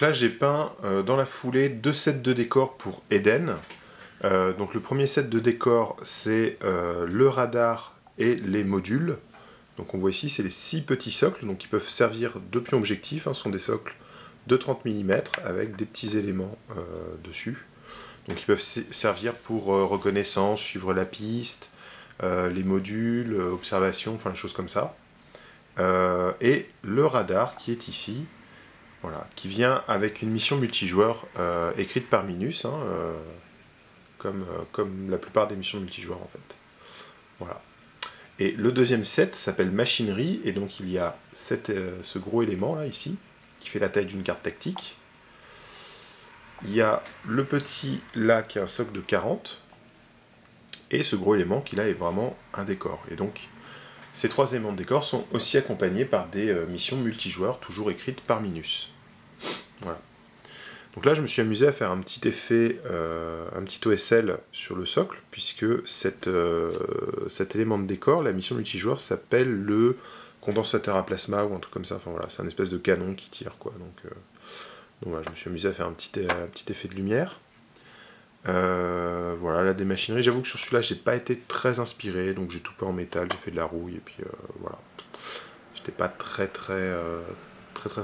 là j'ai peint dans la foulée 2 sets de décors pour Eden. Donc le premier set de décors c'est le radar et les modules. Donc on voit ici c'est les 6 petits socles, donc ils peuvent servir de pions objectifs, hein, ce sont des socles de 30 mm avec des petits éléments dessus. Donc ils peuvent servir pour reconnaissance, suivre la piste, les modules, observation, enfin des choses comme ça. Et le radar qui est ici, voilà, qui vient avec une mission multijoueur écrite par Minus, hein, comme la plupart des missions multijoueurs en fait. Voilà. Et le deuxième set s'appelle machinerie, et donc il y a ce gros élément là ici, qui fait la taille d'une carte tactique. Il y a le petit là qui est un socle de 40, et ce gros élément qui là est vraiment un décor. Et donc ces 3 éléments de décor sont aussi accompagnés par des missions multijoueurs, toujours écrites par Minus. Voilà. Donc là je me suis amusé à faire un petit effet, un petit OSL sur le socle, puisque cet élément de décor, la mission multijoueur, s'appelle le condensateur à plasma ou un truc comme ça. Enfin voilà, c'est un espèce de canon qui tire quoi. Donc voilà, je me suis amusé à faire un petit effet de lumière. Voilà, là des machineries. J'avoue que sur celui-là, j'ai pas été très inspiré, donc j'ai tout peint en métal, j'ai fait de la rouille, et puis voilà. J'étais pas très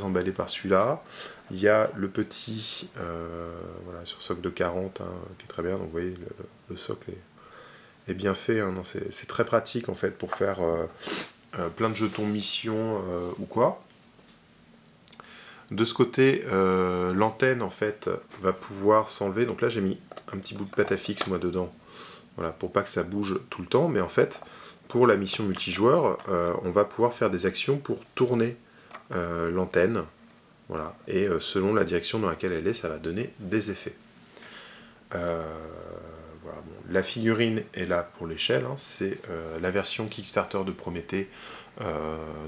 emballé par celui-là. Il y a le petit, voilà, sur socle de 40, hein, qui est très bien. Donc vous voyez, le socle est bien fait. Hein, c'est très pratique en fait pour faire plein de jetons mission ou quoi. De ce côté, l'antenne en fait va pouvoir s'enlever. Donc là j'ai mis un petit bout de pâte à fixe moi dedans, voilà, pour pas que ça bouge tout le temps. Mais en fait, pour la mission multijoueur, on va pouvoir faire des actions pour tourner l'antenne. Voilà. Et selon la direction dans laquelle elle est, ça va donner des effets. Voilà, bon. La figurine est là pour l'échelle. Hein. C'est la version Kickstarter de Prométhée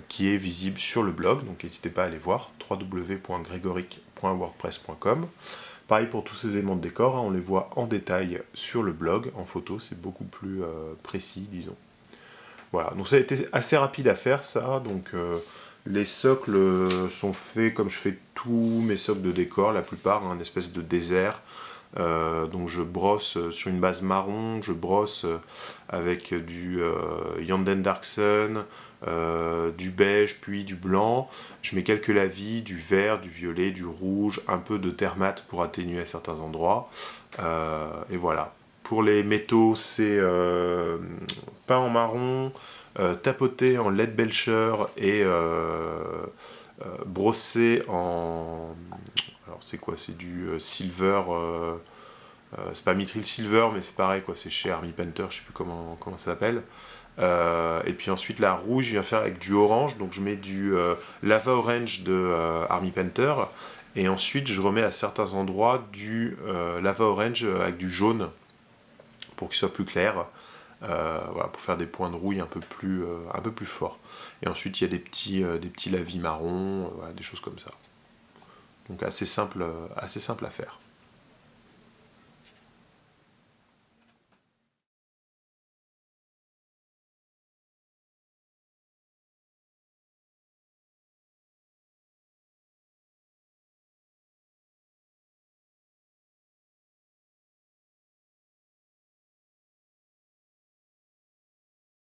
qui est visible sur le blog, donc n'hésitez pas à aller voir, www.gregoric.wordpress.com. Pareil pour tous ces éléments de décor, hein, on les voit en détail sur le blog, en photo, c'est beaucoup plus précis, disons. Voilà, donc ça a été assez rapide à faire ça, donc les socles sont faits comme je fais tous mes socles de décor, la plupart, hein, une espèce de désert. Donc je brosse sur une base marron, je brosse avec du Yanden Dark Sun, du beige puis du blanc, je mets quelques lavis, du vert, du violet, du rouge, un peu de terre mate pour atténuer à certains endroits, et voilà. Pour les métaux, c'est peint en marron, tapoté en LED Belcher et brossé en... Alors c'est quoi? C'est du silver, c'est pas Mithril Silver, mais c'est pareil quoi, c'est chez Army Painter, je sais plus comment ça s'appelle. Et puis ensuite la rouge, je viens faire avec du orange, donc je mets du Lava Orange de Army Painter, et ensuite je remets à certains endroits du Lava Orange avec du jaune, pour qu'il soit plus clair, voilà, pour faire des points de rouille un peu plus forts. Et ensuite il y a des petits lavis marrons, voilà, des choses comme ça. Donc assez simple à faire.